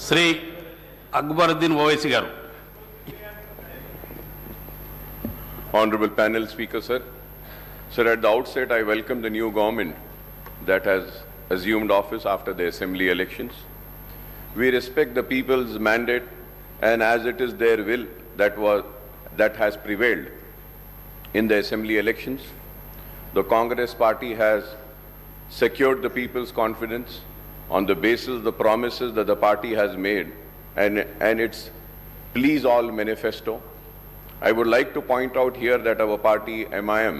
శ్రీ అక్బరుద్దీన్ ఓవైసీ గారు. Honorable panel speaker, sir. Sir, at the outset, I welcome the new government that has assumed office after the assembly elections. We respect the people's mandate, and as it is their will that has prevailed in the assembly elections, the Congress party has secured the people's confidence on the basis of the promises that the party has made and its Please All manifesto. I would like to point out here that our party, MIM,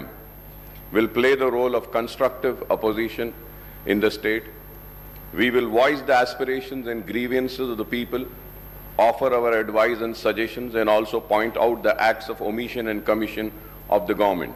will play the role of constructive opposition in the state. We will voice the aspirations and grievances of the people, offer our advice and suggestions, and also point out the acts of omission and commission of the government.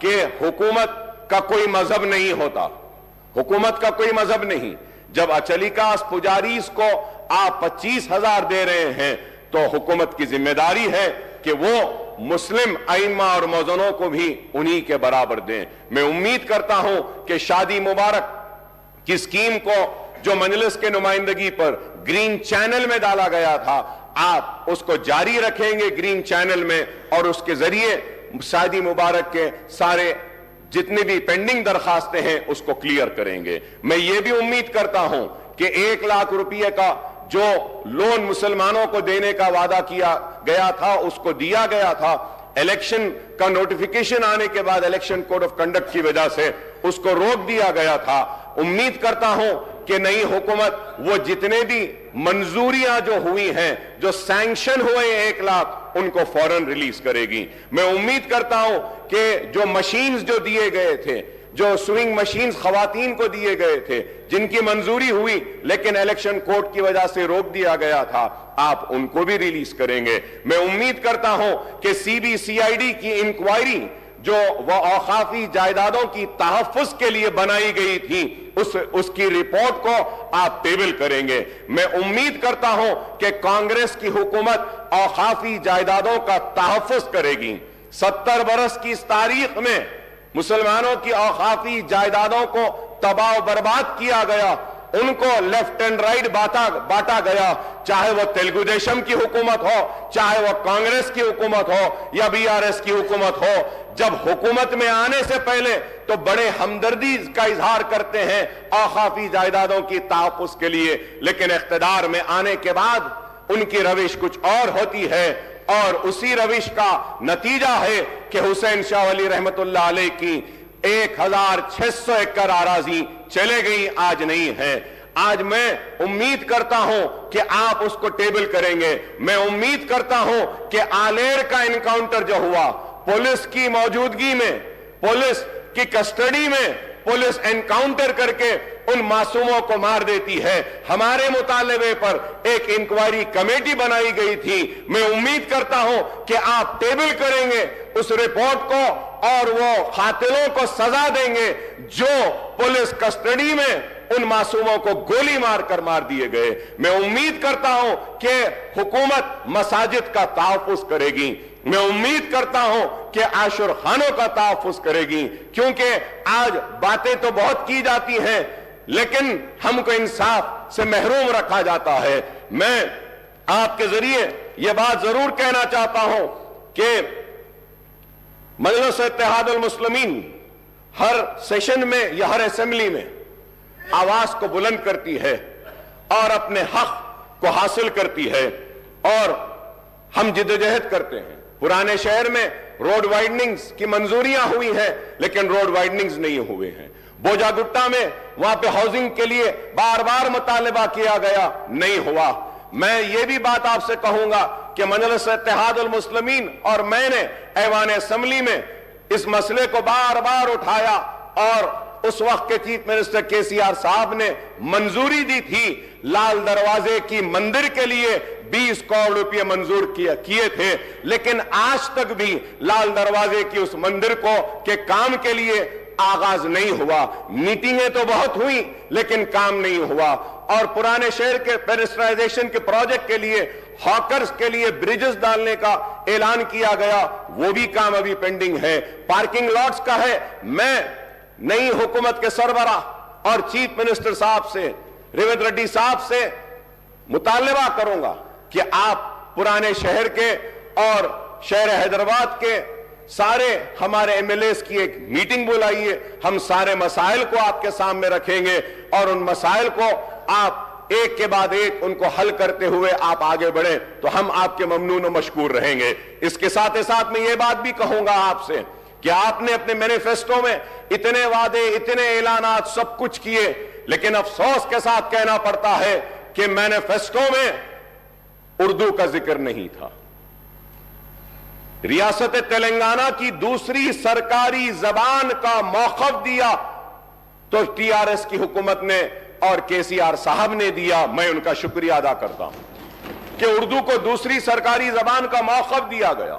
کہ حکومت کا کوئی مذہب نہیں ہوتا, حکومت کا کوئی مذہب نہیں. جب اچلیکاس پجاریز کو آپ 25,000 دے رہے ہیں تو حکومت کی ذمہ داری ہے کہ وہ مسلم ائمہ اور مؤذنوں کو بھی انہی کے برابر دیں. میں امید کرتا ہوں کہ شادی مبارک کی سکیم کو جو مجلس کے نمائندگی پر گرین چینل میں ڈالا گیا تھا, آپ اس کو جاری رکھیں گے گرین چینل میں, اور اس کے ذریعے شادی مبارک کے سارے جتنے بھی پینڈنگ درخواستیں ہیں اس کو کلیئر کریں گے. میں یہ بھی امید کرتا ہوں کہ 1 لاکھ روپے کا جو لون مسلمانوں کو دینے کا وعدہ کیا گیا تھا اس کو دیا گیا تھا. الیکشن کا نوٹیفیکیشن آنے کے بعد الیکشن کوڈ آف کنڈکٹ کی وجہ سے اس کو روک دیا گیا تھا. امید کرتا ہوں کہ نئی حکومت وہ جتنے بھی منظوریاں جو ہوئی ہیں, جو سینکشن ہوئے 1 لاکھ, ان کو فوراً ریلیز کرے گی. میں امید کرتا ہوں کہ جو مشینز جو دیے گئے تھے, جو سوئنگ مشینز خواتین کو دیے گئے تھے, جن کی منظوری ہوئی لیکن الیکشن کوڈ کی وجہ سے روک دیا گیا تھا, آپ ان کو بھی ریلیز کریں گے. میں امید کرتا ہوں کہ CBCID کی انکوائری جو وہ اوقافی جائیدادوں کی تحفظ کے لیے بنائی گئی تھی, اس کی رپورٹ کو آپ ٹیبل کریں گے. میں امید کرتا ہوں کہ کانگریس کی حکومت اوقافی جائیدادوں کا تحفظ کرے گی. 70 برس کی اس تاریخ میں مسلمانوں کی اوقافی جائیدادوں کو تباہ و برباد کیا گیا, ان کو لیفٹ اینڈ رائٹ بانٹا گیا, چاہے وہ تیلگو دیشم کی حکومت ہو, چاہے وہ کانگریس کی حکومت ہو یا BRS کی حکومت ہو. جب حکومت میں آنے سے پہلے تو بڑے ہمدردی کا اظہار کرتے ہیں اوقافی جائیدادوں کی تحفظ کے لیے, لیکن اقتدار میں آنے کے بعد ان کی روش کچھ اور ہوتی ہے, اور اسی روش کا نتیجہ ہے کہ حسین شاہ ولی رحمت اللہ علیہ کی 1,600 ایکڑ اراضی چلے گئی, آج نہیں ہے. آج میں امید کرتا ہوں کہ آپ اس کو ٹیبل کریں گے. میں امید کرتا ہوں کہ آلیر کا انکاؤنٹر جو ہوا, پولیس کی موجودگی میں, پولیس کی کسٹڈی میں, پولیس انکاؤنٹر کر کے ان معصوموں کو مار دیتی ہے. ہمارے مطالبے پر ایک انکوائری کمیٹی بنائی گئی تھی. میں امید کرتا ہوں کہ آپ ٹیبل کریں گے اس رپورٹ کو اور وہ قاتلوں کو سزا دیں گے جو پولیس کسٹڈی میں ان معصوموں کو گولی مار کر مار دیے گئے. میں امید کرتا ہوں کہ حکومت مساجد کا تحفظ کرے گی. میں امید کرتا ہوں کہ عاشور خانوں کا تحفظ کرے گی, کیونکہ آج باتیں تو بہت کی جاتی ہیں لیکن ہم کو انصاف سے محروم رکھا جاتا ہے. میں آپ کے ذریعے یہ بات ضرور کہنا چاہتا ہوں کہ مجلس اتحاد المسلمین ہر سیشن میں یا ہر اسمبلی میں آواز کو بلند کرتی ہے اور اپنے حق کو حاصل کرتی ہے, اور ہم جدوجہد کرتے ہیں. پرانے شہر میں روڈ وائڈنگز کی منظوریاں ہوئی ہیں لیکن روڈ وائڈنگز نہیں ہوئے ہیں. بوجا گٹا میں وہاں پہ ہاؤسنگ کے لیے بار بار مطالبہ کیا گیا, نہیں ہوا. میں یہ بھی بات آپ سے کہوں گا کہ مجلس اتحاد المسلمین اور میں نے ایوان اسمبلی میں اس مسئلے کو بار بار اٹھایا, اور اس وقت کے چیف منسٹر KCR صاحب نے منظوری دی تھی. لال دروازے کی مندر کے لیے 20 کروڑ روپے منظور کیے تھے, لیکن آج تک بھی لال دروازے کی اس مندر کو کے کام کے لیے آغاز نہیں ہوا. میٹنگیں تو بہت ہوئی لیکن کام نہیں ہوا. اور پرانے شہر کے پیڈسٹرائزیشن کے پروجیکٹ کے لیے ہاکرز کے لیے بریجز ڈالنے کا اعلان کیا گیا, وہ بھی کام ابھی پینڈنگ ہے. پارکنگ لاٹس کا ہے. میں نئی حکومت کے سربراہ اور چیف منسٹر صاحب سے, ریونت ریڈی صاحب سے مطالبہ کروں گا کہ آپ پرانے شہر کے اور شہر حیدرآباد کے سارے ہمارے MLAs کی ایک میٹنگ بلائیے. ہم سارے مسائل کو آپ کے سامنے رکھیں گے اور ان مسائل کو آپ ایک کے بعد ایک ان کو حل کرتے ہوئے آپ آگے بڑھیں تو ہم آپ کے ممنون و مشکور رہیں گے. اس کے ساتھ ساتھ میں یہ بات بھی کہوں گا آپ سے کہ آپ نے اپنے مینیفیسٹو میں اتنے وعدے, اتنے اعلانات سب کچھ کیے, لیکن افسوس کے ساتھ کہنا پڑتا ہے کہ مینیفیسٹو میں اردو کا ذکر نہیں تھا. ریاست تلنگانہ کی دوسری سرکاری زبان کا موقف دیا تو TRS کی حکومت نے اور KCR صاحب نے دیا. میں ان کا شکریہ ادا کرتا ہوں کہ اردو کو دوسری سرکاری زبان کا موقف دیا گیا,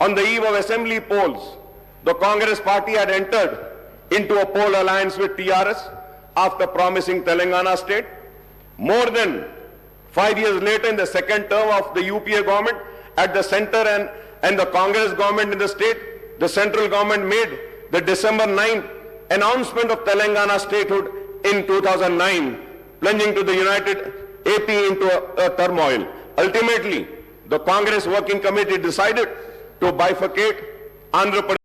on the eve of assembly polls, the Congress party had entered into a poll alliance with TRS after promising Telangana state. More than 5 years later, in the second term of the UPA government, at the center and the Congress government in the state, the central government made the December 9th announcement of Telangana statehood in 2009, plunging to the united AP into a turmoil. Ultimately, the Congress Working Committee decided to bifurcate Andhra Pradesh